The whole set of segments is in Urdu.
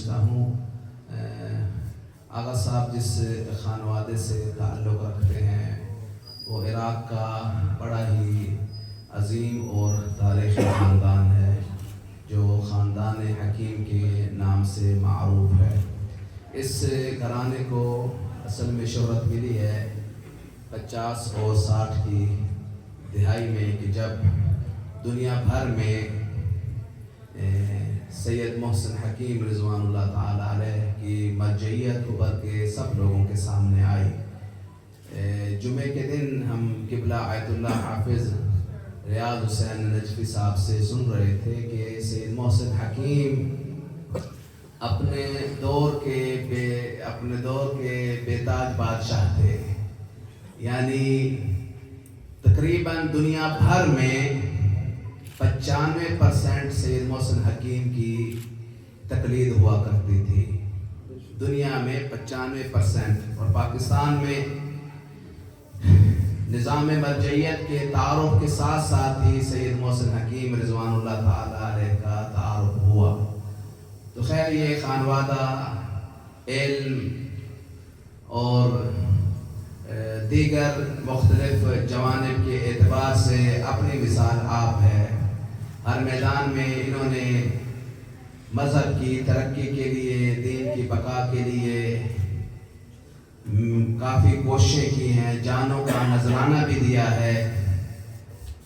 سمجھتا ہوں آغا صاحب جس خانوادے سے تعلق رکھتے ہیں وہ عراق کا بڑا ہی عظیم اور تاریخی خاندان ہے جو خاندان حکیم کے نام سے معروف ہے۔ اس گھرانے کو اصل میں شہرت ملی ہے 50 اور 60 کی دہائی میں کہ جب دنیا بھر میں سید محسن حکیم رضوان اللہ تعالیٰ علیہ کی مرجعیت ابھر کے سب لوگوں کے سامنے آئی۔ جمعے کے دن ہم قبلہ آیت اللہ حافظ ریاض حسین نجفی صاحب سے سن رہے تھے کہ سید محسن حکیم اپنے دور کے بے تاج بادشاہ تھے، یعنی تقریباً دنیا بھر میں 95% سید محسن حکیم کی تقلید ہوا کرتی تھی، دنیا میں 95%، اور پاکستان میں نظام مرجعیت کے تعارف کے ساتھ ساتھ ہی سید محسن حکیم رضوان اللہ تعالیٰ علیہ کا تعارف ہوا۔ تو خیر یہ خانوادہ علم اور دیگر مختلف جوانب کے اعتبار سے اپنی مثال آپ ہے۔ ہر میدان میں انہوں نے مذہب کی ترقی کے لیے، دین کی بقا کے لیے کافی کوششیں کی ہیں، جانوں کا نذرانہ بھی دیا ہے۔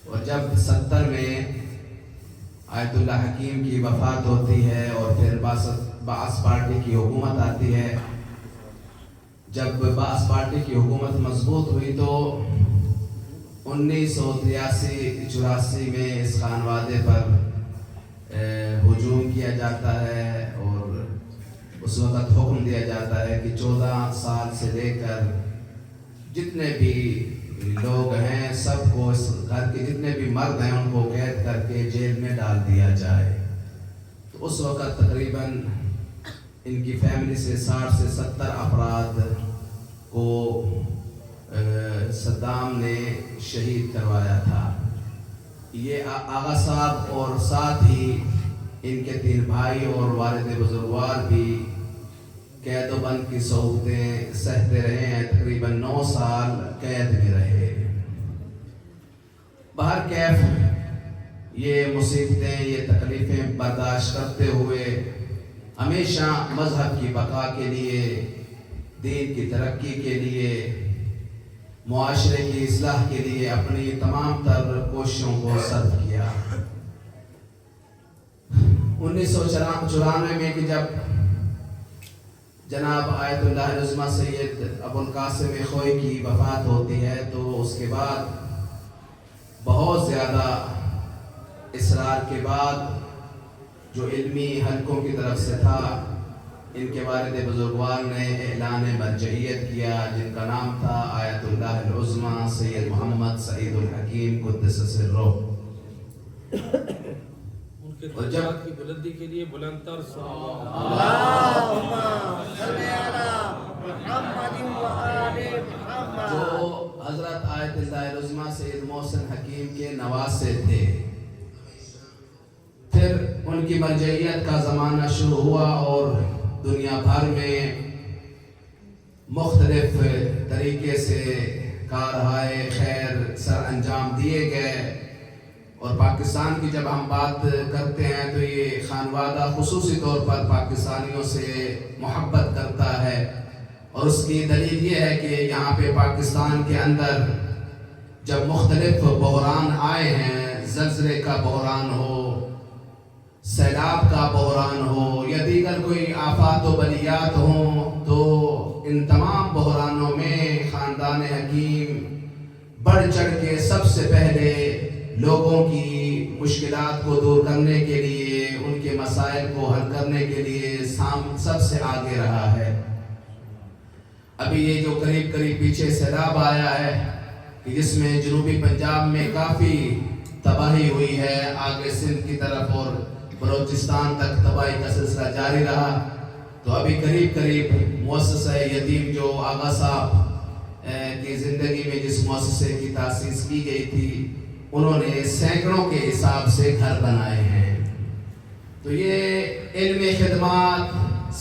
اور جب 70 میں آیت اللہ حکیم کی وفات ہوتی ہے اور پھر بعث پارٹی کی حکومت آتی ہے، جب بعث پارٹی کی حکومت مضبوط ہوئی تو 1983-84 میں اس خانوادے پر ہجوم کیا جاتا ہے اور اس وقت حکم دیا جاتا ہے کہ 14 سال سے لے کر جتنے بھی لوگ ہیں سب کو، اس گھر کے جتنے بھی مرد ہیں ان کو قید کر کے جیل میں ڈال دیا جائے۔ تو اس وقت تقریباً ان کی فیملی سے 60 سے 70 افراد کو صدام نے شہید کروایا تھا۔ یہ آغا صاحب اور ساتھ ہی ان کے 3 بھائی اور والد بزرگوار بھی قید و بند کی صحبتیں سہتے رہے ہیں، تقریباً 9 سال قید میں رہے۔ بہرکیف یہ مصیبتیں، یہ تکلیفیں برداشت کرتے ہوئے ہمیشہ مذہب کی بقا کے لیے، دین کی ترقی کے لیے، معاشرے کی اصلاح کے لیے اپنی تمام تر کوششوں کو صرف کیا۔ 1994 میں کہ جب جناب آیت اللہ العظمہ سید ابو القاسم خوئی کی وفات ہوتی ہے تو اس کے بعد بہت زیادہ اصرار کے بعد جو علمی حلقوں کی طرف سے تھا، ان کے والد بزرگوار نے اعلان مرجعیت کیا جن کا نام تھا آیت اللہ العظمہ سید محمد سعید الحکیم قدس سرہ۔ ان کے درجات کی بلندی کے لیے بلند تر جو حضرت آیت اللہ العظمہ سید محسن حکیم کے نواسے تھے۔ پھر ان کی مرجعیت کا زمانہ شروع ہوا اور دنیا بھر میں مختلف طریقے سے کارہائے خیر سر انجام دیے گئے۔ اور پاکستان کی جب ہم بات کرتے ہیں تو یہ خانوادہ خصوصی طور پر پاکستانیوں سے محبت کرتا ہے، اور اس کی دلیل یہ ہے کہ یہاں پہ پاکستان کے اندر جب مختلف بحران آئے ہیں، زلزلے کا بحران ہو، سیلاب کا بحران ہو یا دیگر کوئی آفات و بلیات ہوں، تو ان تمام بحرانوں میں خاندان حکیم بڑھ چڑھ کے سب سے پہلے لوگوں کی مشکلات کو دور کرنے کے لیے، ان کے مسائل کو حل کرنے کے لیے سب سے آگے رہا ہے۔ ابھی یہ جو قریب پیچھے سیلاب آیا ہے کہ جس میں جنوبی پنجاب میں کافی تباہی ہوئی ہے، آگے سندھ کی طرف اور بلوچستان تک تباہی کا سلسلہ جاری رہا، تو ابھی قریب مؤسسہ یتیم جو آغا صاحب کی زندگی میں جس مؤسسے کی تاسیس کی گئی تھی، انہوں نے سینکڑوں کے حساب سے گھر بنائے ہیں۔ تو یہ علم خدمات،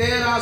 13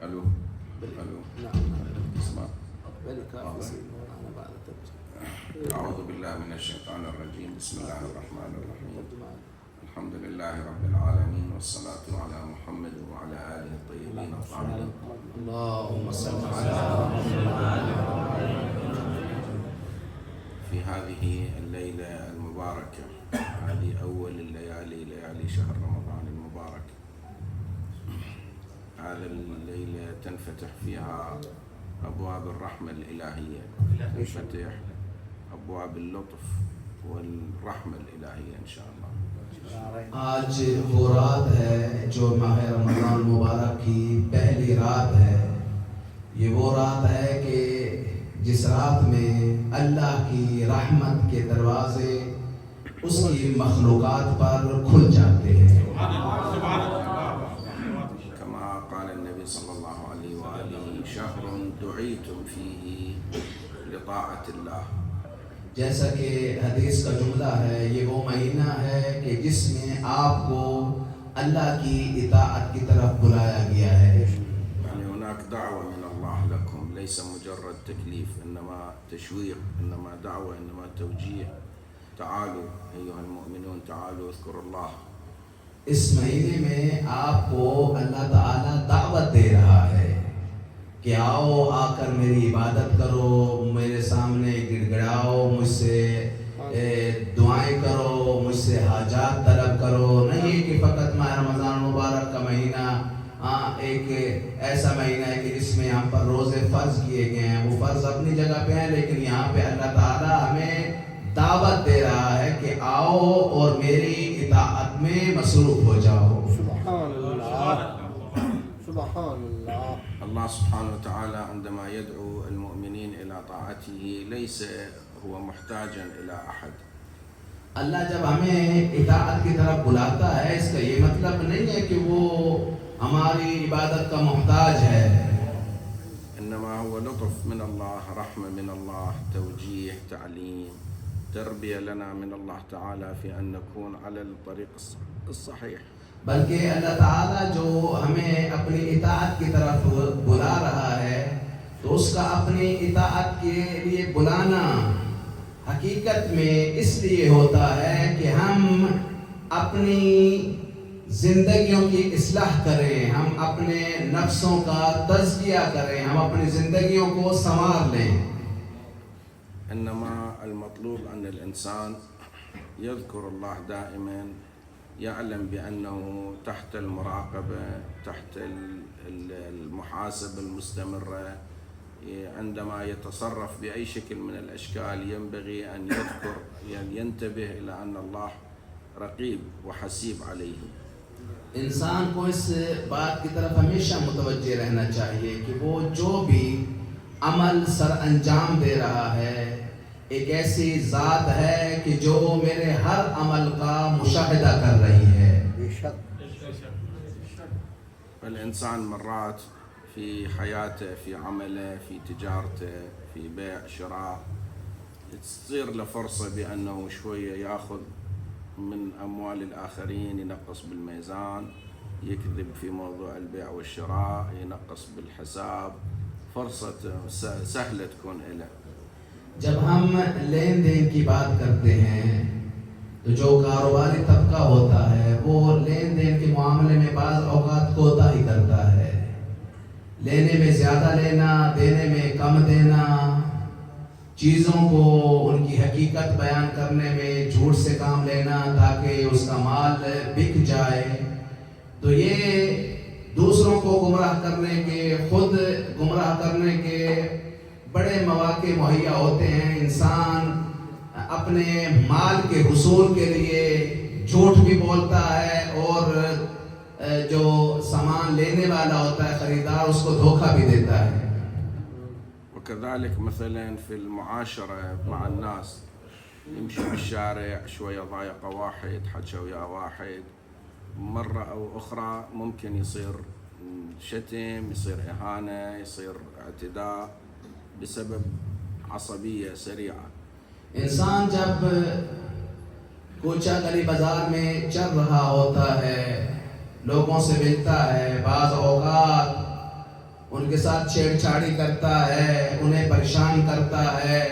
الو الو اسمع أعوذ بالله من الشيطان الرجيم. بسم الله الرحمن الرحيم. الحمد لله رب العالمين، والصلاة على محمد وعلى آله الطيبين الطاهرين. اللهم صل على في هذه الليلة المباركة، هذه أول الليالي، ليالي شهر رمضان المبارك، هذه الليلة تنفتح فيها أبواب الرحمة الإلهية، تنفتح أبواب اللطف والرحمة الإلهية إن شاء الله. آج وہ رات ہے جو ماہ رمضان مبارک کی پہلی رات ہے. یہ وہ رات ہے کہ جس رات میں اللہ کی رحمت کے دروازے اس کی مخلوقات پر کھل جاتے ہیں. كما قال النبي صلى الله عليه وآله: شهر دعيتم فيه لطاعة الله. جیسا کہ حدیث کا جملہ ہے، یہ وہ مہینہ ہے کہ جس میں آپ کو اللہ کی اطاعت کی طرف بلایا گیا ہے. يعني هناك دعوة من الله لكم، ليس مجرد تكليف، إنما تشويق، إنما دعوة، إنما توجيه. تعالوا أيها المؤمنون، تعالوا اذكروا الله. اس مہینے میں آپ کو اللہ تعالیٰ دعوت دے رہا ہے کہ آؤ، آ کر میری عبادت کرو، میرے سامنے گڑ گڑاؤ، مجھ سے دعائیں کرو، مجھ سے حاجات طلب کرو. نہیں کہ فقط ماہ رمضان مبارک کا مہینہ ایک ایسا مہینہ ہے کہ جس میں ہم پر روزے فرض کیے گئے ہیں. وہ فرض اپنی جگہ پہ ہیں، لیکن یہاں پہ اللہ تعالیٰ ہمیں دعوت دے رہا ہے کہ آؤ اور میری اطاعت میں مصروف ہو جاؤ. سبحان اللہ، سبحان اللہ. الله سبحانه وتعالى عندما يدعو المؤمنين إلى طاعته ليس هو محتاجا إلى أحد. اللہ جب ہمیں اطاعت کی طرف بلاتا ہے، اس کا یہ مطلب نہیں ہے کہ وہ ہماری عبادت کا محتاج ہے. إنما هو لطف من الله، رحمة من الله، توجيه، تعليم، تربية لنا من الله تعالى في أن نكون على الطريق الصحيح. بلکہ اللہ تعالیٰ جو ہمیں اپنی اطاعت کی طرف بلا رہا ہے، تو اس کا اپنی اطاعت کے لیے بلانا حقیقت میں اس لیے ہوتا ہے کہ ہم اپنی زندگیوں کی اصلاح کریں، ہم اپنے نفسوں کا تزکیہ کریں، ہم اپنی زندگیوں کو سنوار لیں. إنما المطلوب أن الإنسان يذكر الله دائما، يعلم بأنه تحت المراقبة، تحت المحاسبة المستمرة. عندما يتصرف بأي شكل من الأشكال ينبغي أن يذكر، ينتبه إلى أن الله رقيب وحسيب عليه. انسان کو اس بات کی طرف ہمیشہ متوجہ رہنا چاہیے کہ وہ جو بھی عمل سر انجام دے رہا ہے، ایک ایسی ذات ہے کہ جو میرے ہر عمل کا مشاہدہ کر رہی ہے. فالإنسان مرات في حياته، في عمله، في تجارته، في بيع شراء، تصير له فرصة بأنه شوية يأخذ من أموال الآخرين، ينقص بالميزان، يكذب في موضوع البيع والشراء، ينقص بالحساب. فرصة سهلة تكون له. جب ہم لین دین کی بات کرتے ہیں تو جو کاروباری طبقہ ہوتا ہے وہ لین دین کے معاملے میں بعض اوقات کوتاہی کرتا ہے. لینے میں زیادہ لینا، دینے میں کم دینا، چیزوں کو ان کی حقیقت بیان کرنے میں جھوٹ سے کام لینا تاکہ اس کا مال بک جائے. تو یہ دوسروں کو گمراہ کرنے کے، خود گمراہ کرنے کے بڑے مواقع مہیا ہوتے ہیں. انسان اپنے مال کے حصول کے لیے جھوٹ بھی بولتا ہے اور جو سامان لینے والا ہوتا ہے خریدار، اس کو دھوکہ بھی دیتا ہے. وكذلك مثلا في المعاشرة مع الناس، يمشي بالشارع شوية ضايق واحد، حكى ويا واحد، مرة أو أخرى ممكن يصير شتم، يصير إهانة، يصير اعتداء بسبب عصبية سريعة. انسان جب کوچہ گلی بازار میں چل رہا ہوتا ہے، لوگوں سے ملتا ہے، بعض اوقات ان کے ساتھ چھیڑ چھاڑی کرتا ہے, انہیں پریشان کرتا ہے,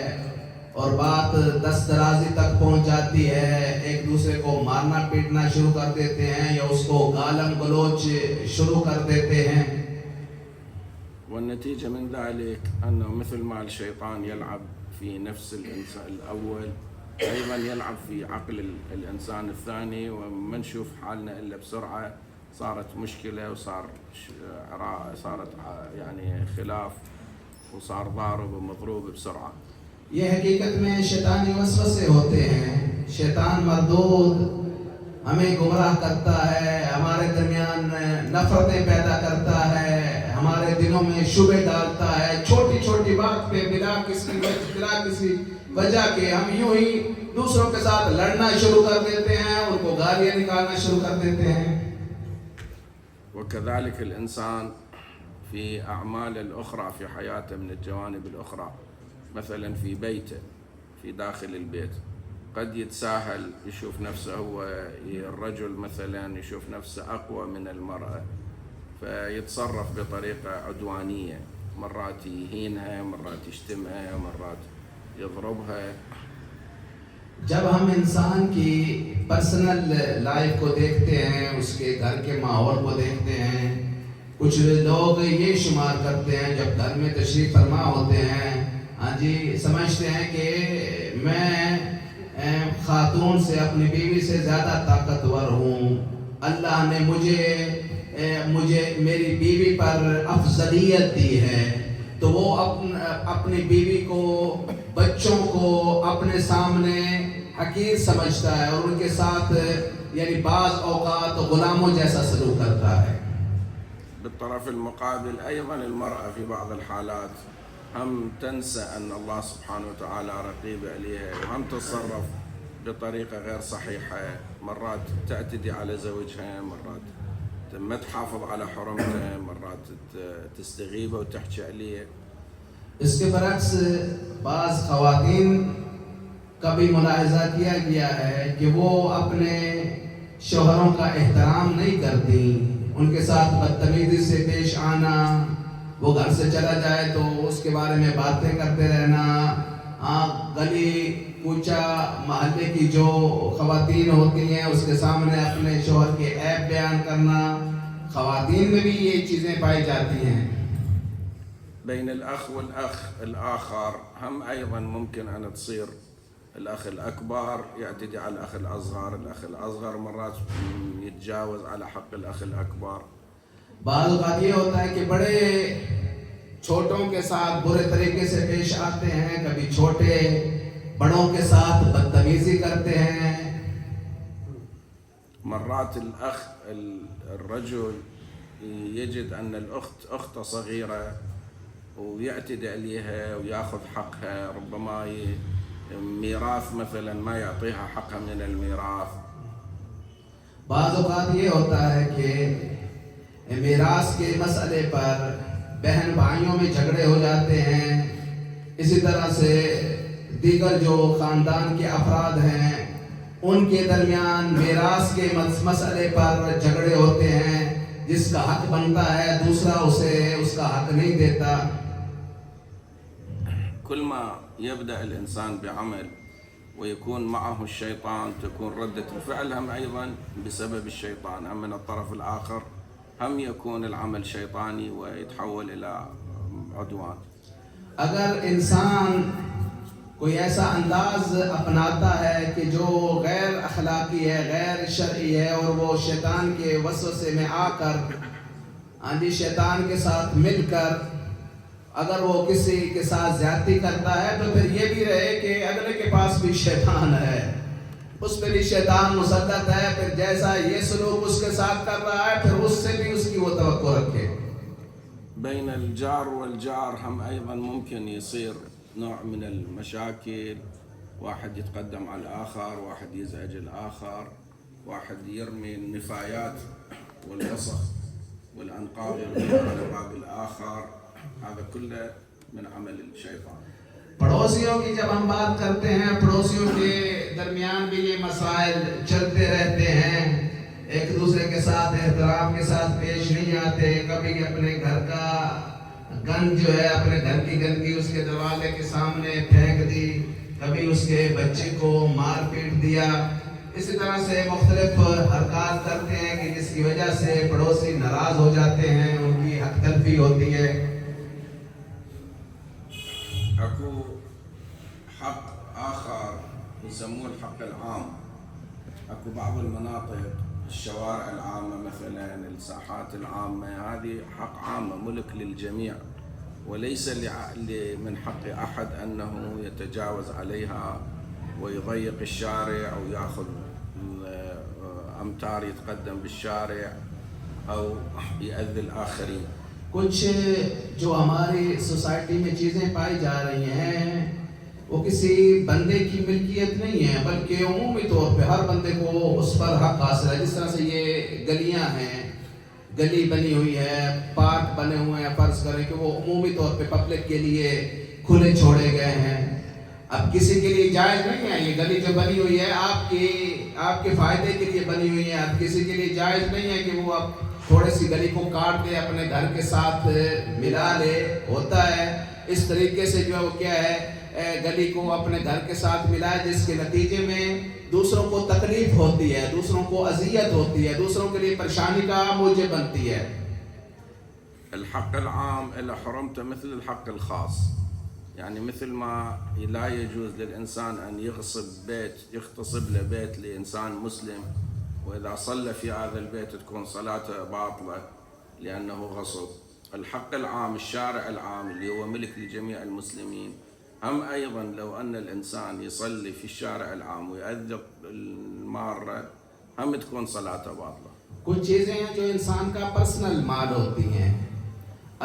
اور بات دست درازی تک پہنچ جاتی ہے, ایک دوسرے کو مارنا پیٹنا شروع کر دیتے ہیں یا اس کو گالم گلوچ شروع کر دیتے ہیں. والنتيجة من ذلك أنه مثل ما الشيطان يلعب في نفس الإنسان الأول أيضا يلعب في عقل الإنسان الثاني, وما نشوف حالنا إلا بسرعة صارت مشكلة وصارت يعني خلاف وصار ضارب ومضروب بسرعة. یہ حقیقت میں شیطانی وسوسے ہوتے ہیں. شیطان مردود ہمیں گمراہ کرتا ہے, ہمارے درمیان نفرتیں پیدا کرتا ہے, ہمارے دلوں میں شبہ ڈالتا ہے. چھوٹی چھوٹی بات پہ بلا کسی وجہ کے ہم یوں ہی دوسروں کے ساتھ لڑنا شروع کر دیتے ہیں, ان کو گالیاں نکالنا شروع کر دیتے ہیں. وكذلك الإنسان في أعمال الأخرى في حياته من الجوانب الأخرى, مثلا في بيته في داخل البيت قد يتساهل يشوف نفسه هو الرجل مثلا يشوف نفسه أقوى من المرأة فيتصرف بطريقة عدوانية, مرات يهينها, مرات يشتمها, مرات يضربها. جب ہم انسان کی پرسنل لائف کو دیکھتے ہیں, اس کے گھر کے ماحول کو دیکھتے ہیں, کچھ لوگ یہ شمار کرتے ہیں جب گھر میں تشریف فرما ہوتے ہیں, ہاں جی, سمجھتے ہیں کہ میں خاتون سے اپنی بیوی سے زیادہ طاقتور ہوں, اللہ نے مجھے میری بیوی پر افضلیت دی ہے, تو وہ اپنی بیوی کو, بچوں کو اپنے سامنے حقیر سمجھتا ہے اور ان کے ساتھ یعنی بعض اوقات غلاموں جیسا سلوک کرتا ہے. بالطرف المقابل أيضا المرأة في بعض الحالات هم تنسى أن الله سبحانه وتعالى رقيب عليها, وهم تتصرف بطريقة غير صحيحة, مرات تعتدي على زوجها, مرات ما تحافظ على حرمته, مرات تستغيبه وتحكي عليه. اس کے برعکس بعض خواتین کا بھی ملاحظہ کیا گیا ہے کہ وہ اپنے شوہروں کا احترام نہیں کرتی, ان کے ساتھ بدتمیزی سے پیش آنا, وہ گھر سے چلا جائے تو اس کے بارے میں باتیں کرتے رہنا, گلی کوچا محلے کی جو خواتین ہوتی ہیں اس کے سامنے اپنے شوہر کے عیب بیان کرنا, خواتین میں بھی یہ چیزیں پائی جاتی ہیں. بين الأخ والأخ الآخر هم أيضا ممكن أن تصير الأخ الأكبر يعتدي على الأخ الأصغر, الأخ الأصغر مرات يتجاوز على حق الأخ الأكبر. بعض اوقات یہ ہوتا ہے کہ بڑے چھوٹوں کے ساتھ برے طریقے سے پیش آتے ہیں, کبھی چھوٹے بڑوں کے ساتھ بدتمیزی کرتے ہیں. مرات الأخ الرجل يجد أن الأخت أخته صغيرة ويعتدي عليها ويأخذ حقها, ربما ميراث مثلا ما يعطيها حقها من الميراث. بعض اوقات یہ ہوتا ہے کہ میراث کے مسئلے پر بہن بھائیوں میں جھگڑے ہو جاتے ہیں, اسی طرح سے دیگر جو خاندان کے افراد ہیں ان کے درمیان میراث کے مسئلے پر جھگڑے ہوتے ہیں, جس کا حق بنتا ہے دوسرا اسے اس کا حق نہیں دیتا. كل ما يبدأ الإنسان بعمل ويكون معه الشيطان تكون ردة الفعل هم أيضا بسبب الشيطان, هم من الطرف الآخر هم يكون العمل شيطاني ويتحول إلى عدوان. اگر انسان کوئی ایسا انداز اپناتا ہے کہ جو غیر اخلاقی ہے, غیر شرعی ہے, اور وہ شیطان کے وسوسے میں آ کر شیطان کے ساتھ مل کر اگر وہ کسی کے ساتھ زیادتی کرتا ہے تو پھر یہ بھی رہے کہ اگلے کے پاس بھی شیطان ہے, اس پہ بھی شیطان مسلط ہے, پھر جیسا یہ سلوک اس کے ساتھ کر رہا ہے پھر اس سے بھی اس کی وہ توقع رکھے. بين الجار والجار هم أيضا ممكن يصير نوع من المشاكل, واحد يتقدم على الآخر, واحد يزعج الآخر, واحد يرمي النفايات والوسخ والأنقاض على باب الآخر, هذا كله من عمل الشيطان. پڑوسیوں کی جب ہم بات کرتے ہیں, پڑوسیوں کے درمیان بھی یہ مسائل چلتے رہتے ہیں, ایک دوسرے کے ساتھ احترام کے ساتھ پیش نہیں آتے, کبھی اپنے گھر کا گند جو ہے اپنے گھر کی گندگی اس کے دروازے کے سامنے پھینک دی، کبھی اس کے بچے کو مار پیٹ دیا، اسی طرح سے مختلف حرکات کرتے ہیں کہ جس کی وجہ سے پڑوسی ناراض ہو جاتے ہیں، ان کی حق تلفی ہوتی ہے۔ اكو حق آخر يسموه الحق العام. اكو بعض المناطق الشوارع العامة مثلا، الساحات العامة، هذه حق عامة ملك للجميع، وليس من حق أحد أنه يتجاوز عليها ويضيق الشارع أو يأخذ أمتار يتقدم بالشارع أو يؤذي الآخرين. کچھ جو ہماری سوسائٹی میں چیزیں پائی جا رہی ہیں وہ کسی بندے کی ملکیت نہیں ہے، بلکہ عمومی طور پہ ہر بندے کو اس پر حق حاصل ہے۔ جس طرح سے یہ گلیاں ہیں، گلی بنی ہوئی ہے، پارک بنے ہوئے ہیں، فرض کریں کہ وہ عمومی طور پہ پبلک کے لیے کھلے چھوڑے گئے ہیں۔ اب کسی کے لیے جائز نہیں ہے، یہ گلی جو بنی ہوئی ہے آپ کے فائدے کے لیے بنی ہوئی ہے۔ اب کسی کے لیے جائز نہیں ہے کہ وہ اب تھوڑی سی گلی کو کاٹ دے، اپنے گھر کے ساتھ ملا لے۔ ہوتا ہے اس طریقے سے جو ہے وہ کیا ہے، گلی کو اپنے گھر کے ساتھ ملائے، جس کے نتیجے میں دوسروں کو تکلیف ہوتی ہے، دوسروں کو اذیت ہوتی ہے، دوسروں کے لیے پریشانی کا موجب بنتی ہے۔ الحق العام إلا حرمته مثل الحق الخاص، يعني مثل ما لا يجوز للإنسان أن يغتصب له بيت لإنسان مسلم، وإذا صلى في هذا البيت تكون صلاته باطلة لأنه غصب. الحق العام الشارع العام اللي هو ملك لجميع المسلمين، هم أيضا لو أن الإنسان يصلي في الشارع العام ويؤذي المارة هم تكون صلاته باطلة. کچھ چیزیں ہیں جو انسان کا پرسنل مال ہوتی ہیں،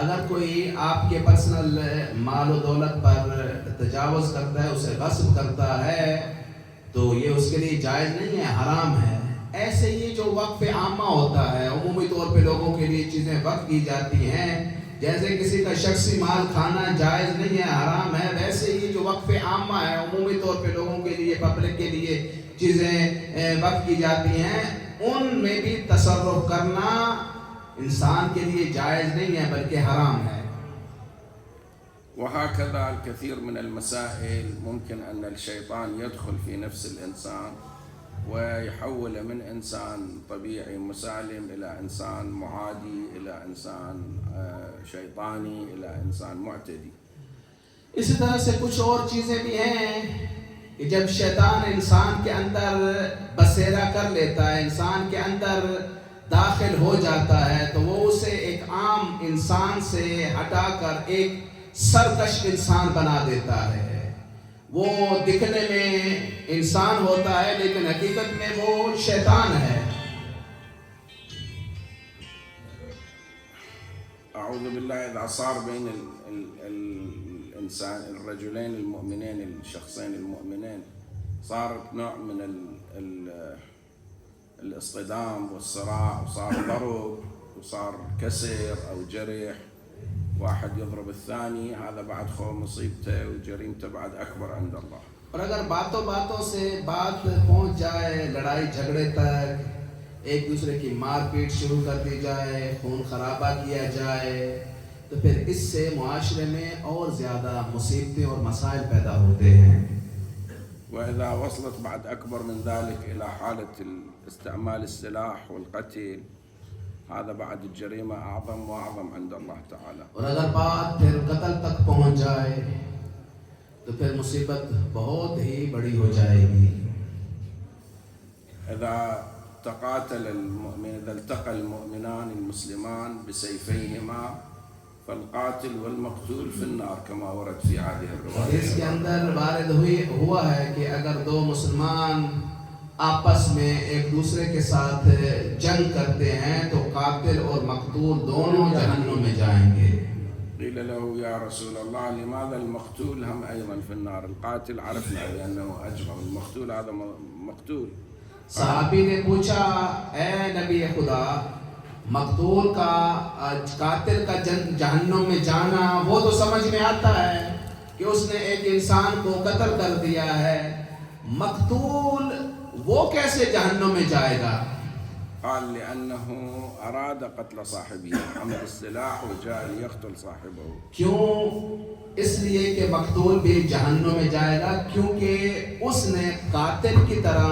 اگر کوئی آپ کے پرسنل مال و دولت پر تجاوز کرتا ہے، اسے غصب کرتا ہے، تو یہ اس کے لیے جائز نہیں ہے، حرام ہے۔ ایسے ہی جو وقف عامہ ہوتا ہے، عمومی طور پہ لوگوں کے لیے چیزیں وقف کی جاتی ہیں، جیسے کسی کا شخصی مال کھانا جائز نہیں ہے، حرام ہے، ویسے ہی جو وقف عامہ ہے، عمومی طور پہ لوگوں کے لیے، پبلک کے لیے چیزیں وقف کی جاتی ہیں، ان میں بھی تصرف کرنا انسان کے لیے جائز نہیں ہے بلکہ حرام ہے۔ وهكذا الكثير من المسائل ممكن أن الشيطان يدخل في نفس الإنسان ويحول من إنسان طبيعي مسالم إلى إنسان معادي، إلى إنسان شيطاني، إلى إنسان معتدي. اسی طرح سے کچھ اور چیزیں بھی ہیں کہ جب شیطان انسان کے اندر بسیرا کر لیتا ہے، انسان کے اندر داخل ہو جاتا ہے، تو وہ اسے ایک عام انسان سے ہٹا کر ایک سرکش انسان بنا دیتا ہے۔ وہ دکھنے میں انسان ہوتا ہے لیکن حقیقت میں وہ شیطان ہے۔ أعوذ بالله إذا صار بين الإنسان الرجلين المؤمنين، الشخصين المؤمنين، صار نوع من الاصطدام والصراع، وصار ضرب وصار كسر أو جرح، واحد يضرب الثاني، هذا بعد خو مصيبته وجريمته بعد أكبر عند الله. اور اگر باتوں باتوں سے بات پہنچ جائے لڑائی جھگڑے تک، ایک دوسرے کی مار پیٹ شروع کر دی جائے، خون خرابہ کیا جائے، تو پھر اس سے معاشرے میں اور زیادہ مصیبتیں اور مسائل پیدا ہوتے ہیں۔ وإذا وصلت بعد أكبر من ذلك إلى حالة استعمال السلاح والقتل، هذا بعد الجريمة أعظم وأعظم عند الله تعالى. اور اگر بات پھر قتل تک پہنچ جائے تو پھر مصیبت بہت ہی بڑی ہو جائے گی۔ إذا التقى المؤمنان المسلمان بسيفيهما فالقاتل والمقتول في النار كما ورد في هذه الرواية. اس کے اندر وارد ہوا ہے کہ اگر دو مسلمان آپس میں ایک دوسرے کے ساتھ جنگ کرتے ہیں تو قاتل اور مقتول دونوں جہنم میں جائیں گے۔ قيل له يا رسول الله لماذا المقتول هم أيضا في النار؟ القاتل عرفنا بأنه أجرم، المقتول هذا مقتول. صحابی نے پوچھا اے نبی خدا، مقتول کا قاتل کا جہنم میں جانا وہ تو سمجھ میں آتا ہے کہ اس نے ایک انسان کو قتل کر دیا ہے، مقتول وہ کیسے جہنم میں جائے گا؟ قال لأنه أراد قتل صاحبه، حمل السلاح وجاء ليقتل صاحبه. کیوں؟ اس لیے کہ مقتول بھی جہنم میں جائے گا، کیونکہ اس نے قاتل کی طرح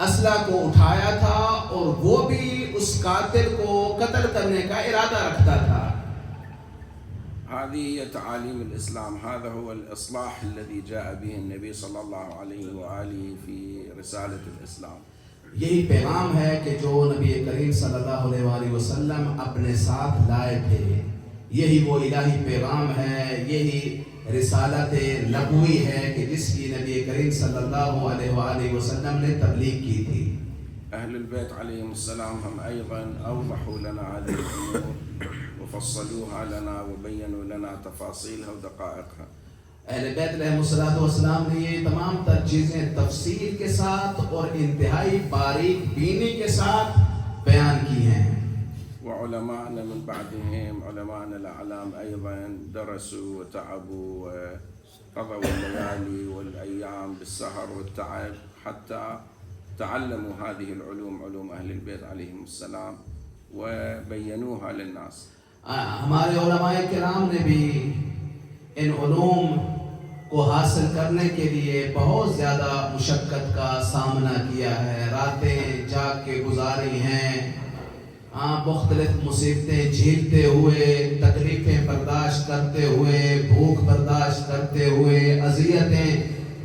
اسلحہ کو اٹھایا تھا اور وہ بھی اس قاتل کو قتل کرنے کا ارادہ رکھتا تھا. هذه هي تعاليم الإسلام، هذا هو الإصلاح الذي جاء به النبي صلى الله عليه وآله في رسالة الإسلام. یہی پیغام ہے کہ جو نبی کریم صلی اللہ علیہ وآلہ وسلم اپنے ساتھ لائے تھے. یہی وہ الہی پیغام ہے، یہی رسالت نبوی ہے کہ جس کی نبی کریم صلی اللہ علیہ وآلہ وسلم نے تبلیغ کی تھی. أهل البيت عليهم السلام هم أيضا أوضحوا لنا هذه الأمور وفصلوها لنا وبينوا لنا تفاصيلها ودقائقها. اہل بیت علیہ السلام نے یہ تمام تر چیزیں تفصیل کے ساتھ اور انتہائی باریک بینی کے ساتھ بیان کی ہیں. وعلماءنا من بعدهم، علماءنا الأعلام أيضا درسوا وتعبوا وقضوا الليالي والأيام بالسهر والتعب حتى تعلموا هذه العلوم، علوم أهل البيت عليهم السلام، وبينوها للناس. ہمارے علماء کرام نے بھی ان علوم کو حاصل کرنے کے لیے بہت زیادہ مشقت کا سامنا کیا ہے، راتیں جاگ کے گزاری ہیں، مختلف مصیبتیں جھیلتے ہوئے، تکلیفیں برداشت کرتے ہوئے، بھوک برداشت کرتے ہوئے، اذیتیں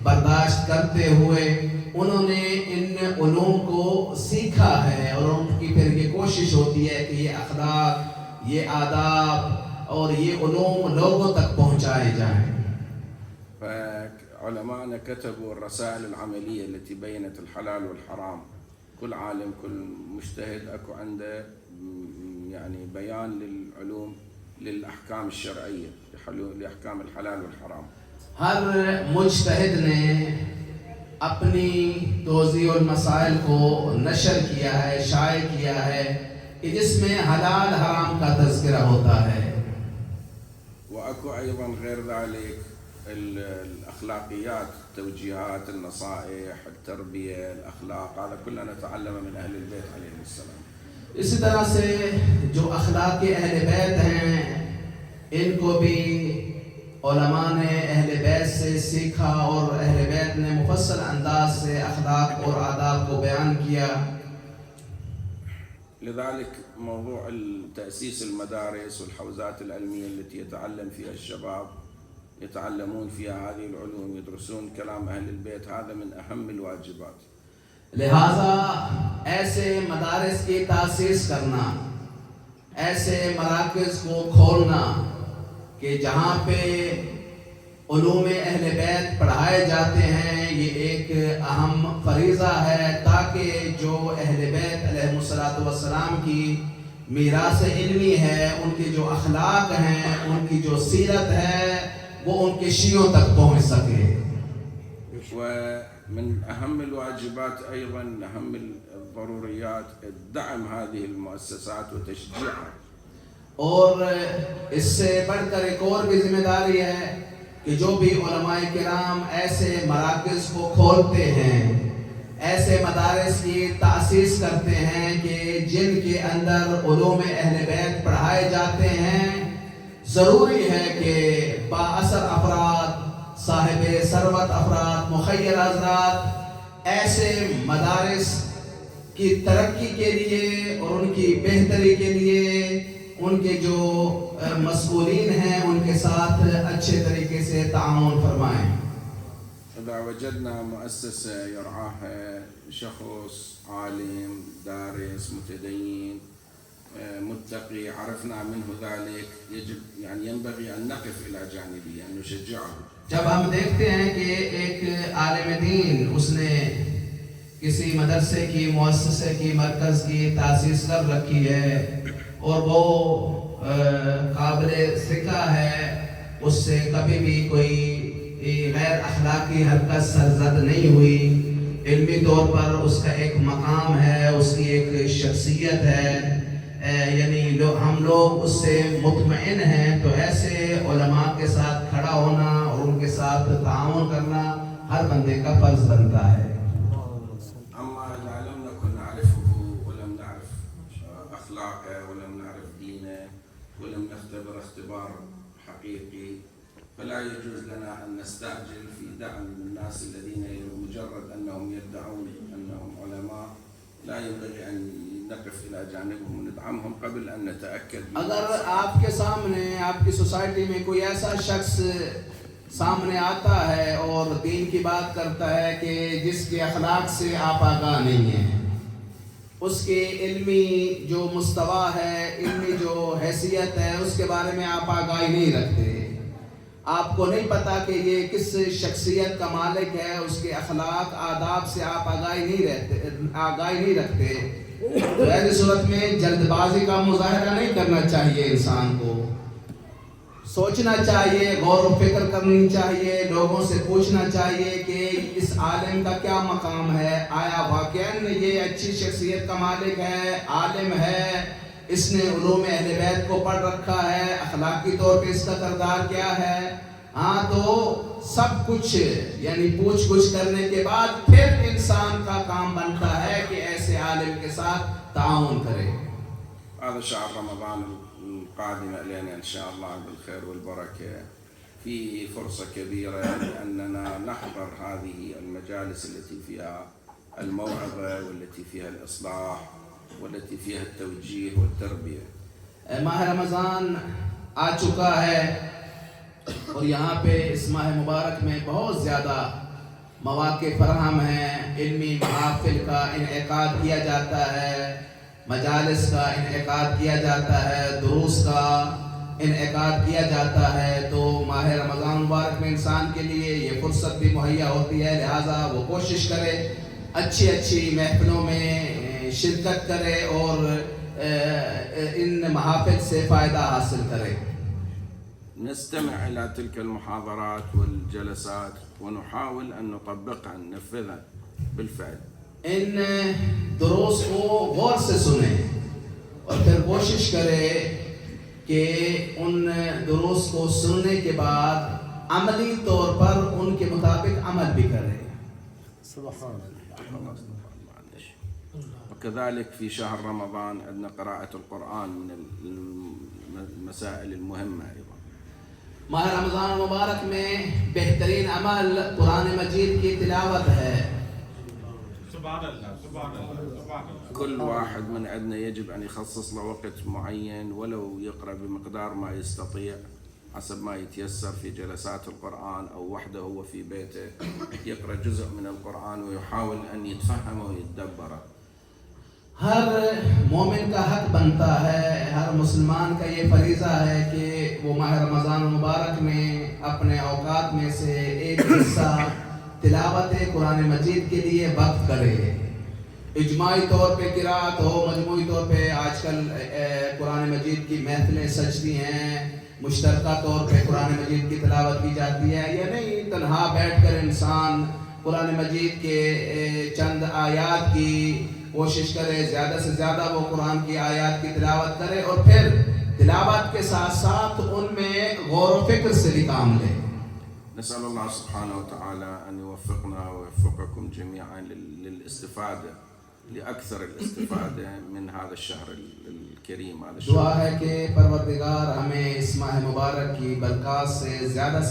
برداشت کرتے ہوئے انہوں نے ان علوم کو سیکھا ہے. اور ان کی پھر یہ کوشش ہوتی ہے کہ یہ اخلاق، یہ آداب اور یہ علوم لوگوں تک پہنچائے جائیں. فعلماءنا كتبوا الرسائل العملية التي بينت الحلال والحرام. كل عالم كل مجتهد أكو عنده يعني بيان للعلوم للأحكام الشرعية لأحكام الحلال والحرام. ہر مجتہد نے اپنی توضیح المسائل کو نشر کیا ہے، شائع کیا ہے کہ جس میں حلال حرام کا تذکرہ ہوتا ہے. وأكو أيضا غير ذلك الأخلاقيات، التوجيهات، النصائح، التربية، الأخلاق، هذا كلنا نتعلم من أهل البيت عليهم السلام. اسی طرح سے جو اخلاق کے اہل بیت ہیں ان کو بھی علماء نے اہل بیت سے سیکھا اور اہل بیت نے مفصل انداز سے اخلاق اور آداب کو بیان کیا. لذلك موضوع تأسيس المدارس والحوزات العلمية التي يتعلم فيها الشباب، يتعلمون فيها هذه العلوم، يدرسون كلام أهل البيت، هذا من أهم الواجبات. لہذا ایسے مدارس کی تاسیس کرنا، ایسے مراکز کو کھولنا کہ جہاں پہ علوم اہل بیت پڑھائے جاتے ہیں، یہ ایک اہم فریضہ ہے تاکہ جو اہل بیت علیہ السلام کی میراث علمی ہے، ان کے جو اخلاق ہیں، ان کی جو سیرت ہے، وہ ان کے شیعوں تک پہنچ سکے. ومن أهم الواجبات أيضا أهم الضروريات دعم هذه المؤسسات وتشجيعها. اور اس سے بڑھ کر ایک اور بھی ذمہ داری ہے کہ جو بھی علماء کرام ایسے مراکز کو کھولتے ہیں، ایسے مدارس کی تأسیس کرتے ہیں کہ جن کے اندر علوم اہل بیت پڑھائے جاتے ہیں، ضروری ہے کہ بااثر افراد، صاحب ثروت افراد، مخیر حضرات ایسے مدارس کی ترقی کے لیے اور ان کی بہتری کے لیے ان کے جو مسئولین ہیں ان کے ساتھ اچھے طریقے سے تعاون فرمائیں. إذا وجدنا مؤسسة يرعاها شخص عالم دارس متدين متقي عرفنا منه ذلك، يجب ينبغي أن نقف إلى جانبه، أن نشجعه. جب ہم دیکھتے ہیں کہ ایک عالم دین اس نے کسی مدرسے کی، مؤسسے کی، مرکز کی تاسیس کر رکھی ہے اور وہ قابل ثقہ ہے، اس سے کبھی بھی کوئی غیر اخلاقی حرکت سرزد نہیں ہوئی، علمی طور پر اس کا ایک مقام ہے، اس کی ایک شخصیت ہے، یعنی ہم لوگ اس سے مطمئن ہیں، تو ایسے علماء کے ساتھ کھڑا ہونا اور ان کے ساتھ تعاون کرنا ہر بندے کا فرض بنتا ہے. أما إذا لم نكن نعرفه ولم نعرف اختبار حقيقي، فلا يجوز لنا أن نستعجل في دعم الناس الذين مجرد أنهم يدعون أنهم علماء لا ينبغي أن نقف إلى جانبهم وندعمهم قبل أن نتأكد. اگر آپ کے سامنے آپ کی سوسائٹی میں کوئی ایسا شخص سامنے آتا ہے اور دین کی بات کرتا ہے کہ جس کے اخلاق سے آپ آگاہ نہیں ہیں، اس کے علمی جو مستویٰ ہے، علمی جو حیثیت ہے، اس کے بارے میں آپ آگاہی نہیں رکھتے، آپ کو نہیں پتا کہ یہ کس شخصیت کا مالک ہے، اس کے اخلاق آداب سے آپ آگاہی نہیں رکھتے، تو ایسی صورت میں جلد بازی کا مظاہرہ نہیں کرنا چاہیے. انسان کو سوچنا چاہیے، غور و فکر کرنی چاہیے، لوگوں سے پوچھنا چاہیے کہ اس عالم کا کیا مقام ہے، آیا واقعاً یہ اچھی شخصیت کا مالک ہے، عالم ہے، اس نے علوم اہل بیت کو پڑھ رکھا ہے، اخلاقی طور پہ اس کا کردار کیا ہے. ہاں تو سب کچھ یعنی پوچھ گچھ کرنے کے بعد پھر انسان کا کام بنتا ہے کہ ایسے عالم کے ساتھ تعاون کرے. هذا شهر رمضان القادم علينا إن شاء الله بالخير والبركة، فيه فرصة كبيرة لأننا نحضر هذه المجالس التي فيها الموعظة والتي فيها الإصلاح والتي فيها التوجيه والتربية. ماہ رمضان آ چکا ہے اور یہاں پہ اس ماہ مبارک میں بہت زیادہ مواقع فراہم ہیں. علمی محافل کا انعقاد کیا جاتا ہے، مجالس کا انعقاد کیا جاتا ہے، دروس کا انعقاد کیا جاتا ہے. تو ماہ رمضان مبارک میں انسان کے لیے یہ فرصت بھی مہیا ہوتی ہے، لہٰذا وہ کوشش کرے اچھی محفلوں میں شرکت کرے اور ان محافل سے فائدہ حاصل کرے. نستمع إلى تلك المحاضرات والجلسات ونحاول أن نطبقها ننفذها بالفعل. ان دروس کو غور سے سنیں اور پھر کوشش کرے کہ ان دروس کو سننے کے بعد عملی طور پر ان کے مطابق عمل بھی کرے. سبحان الله. وكذلك في شهر رمضان عندنا قراءة القرآن من المسائل المهمة أيضا. ماہ رمضان مبارک میں بہترین عمل قرآن مجید کی تلاوت ہے. سبحان الله سبحان الله سبحان الله. كل واحد من عندنا يجب أن يخصص له وقت معين ولو يقرأ بمقدار ما يستطيع حسب ما يتيسر في جلسات القرآن أو وحده هو في بيته يقرأ جزء من القرآن ويحاول أن يتفهمه ويتدبره. ہر مومن کا حق بنتا ہے، ہر مسلمان کا یہ فریضہ ہے کہ وہ ماہ رمضان مبارک میں اپنے اوقات میں سے ایک حصہ تلاوت قرآن مجید کے لیے وقف کرے. اجماعی طور پہ قرات ہو، مجموعی طور پہ آج کل قرآن مجید کی محفلیں سجتی ہیں، مشترکہ طور پہ قرآن مجید کی تلاوت کی جاتی ہے. یا نہیں تنہا بیٹھ کر انسان قرآن مجید کے چند آیات کی کوشش کرے، زیادہ سے زیادہ وہ قرآن کی آیات کی تلاوت کرے اور پھر تلاوت کے ساتھ ساتھ ان میں غور و فکر سے بھی کام لے. نسأل الله سبحانه وتعالى أن يوفقنا ويوفقكم جميعا للاستفادة لأكثر الاستفادة من هذا الشهر الكريم. هذا الشهر دعا ہے کہ پروردگار ہمیں اس ماہ مبارک کی برکات سے زیادہ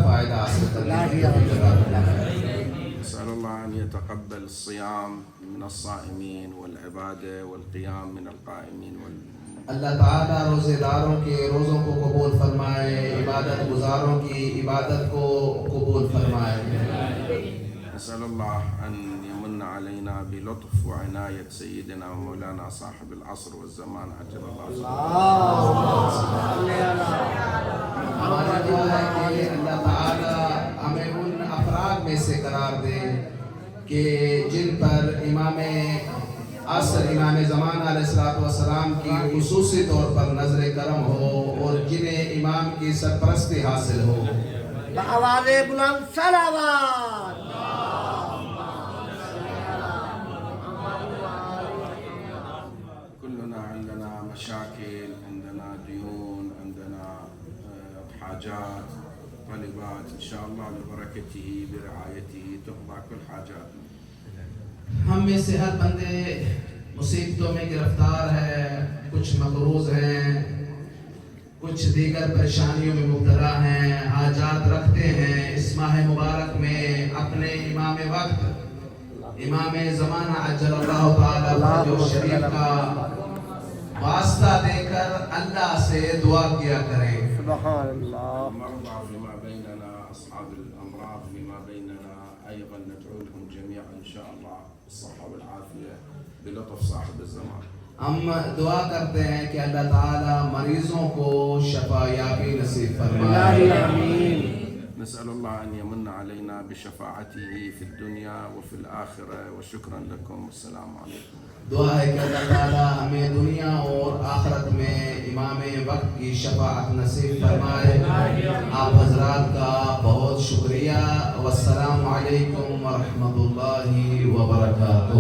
فائدہ حاصل کرنے کی توفیق عطا فرمائے. نسأل الله أن يتقبل الصيام من الصائمين والعبادة والقيام من القائمين اللہ تعالیٰ روزے داروں کے روزوں کو قبول فرمائے، عبادت گزاروں کی عبادت کو قبول فرمائے. نسأل الله أن يمن علينا بلطف وعناية سيدنا ومولانا صاحب العصر والزمان عجل الله. ہماری دعا ہے کہ اللہ تعالیٰ ہمیں ان افراد میں سے قرار دے کہ جن پر امام عصر امام زمان علیہ السلام کی خصوصی طور پر نظر کرم ہو اور جنہیں امام کی سرپرستی حاصل ہو. بآواز بلند صلوات. كلنا عندنا مشاكل، عندنا ديون، عندنا حاجات طلبات، إن شاء الله ببركته برعايته تقضى كل حاجاتنا. ہم میں سے ہر بندے مصیبتوں میں گرفتار ہے، کچھ مقروض ہیں، کچھ دیگر پریشانیوں میں مبتلا ہیں، حاجات رکھتے ہیں، اس ماہ مبارک میں اپنے امام وقت امام زمانہ عجل اللہ تعالیٰ فرجہ شریف کا واسطہ دے کر اللہ سے دعا کیا کریں. سبحان اللہ. المرضى فيما بيننا، أصحاب الأمراض فيما بيننا أيضا ندعو لهم جميعا إن شاء الله بالصحة والعافية بلطف صاحب الزمان. ہم دعا کرتے ہیں کہ اللہ تعالیٰ مریضوں کو شفا یابی نصیب فرمائے. آمین. نسأل الله أن يمن علينا بشفاعته في الدنيا وفي الآخرة وشكرا لكم والسلام عليكم. دعا ہے کہ اللہ تعالیٰ ہمیں دنیا اور آخرت میں امام وقت کی شفاعت نصیب فرمائے. آپ حضرات کا بہت شکریہ. والسلام علیکم ورحمۃ اللہ وبرکاتہ.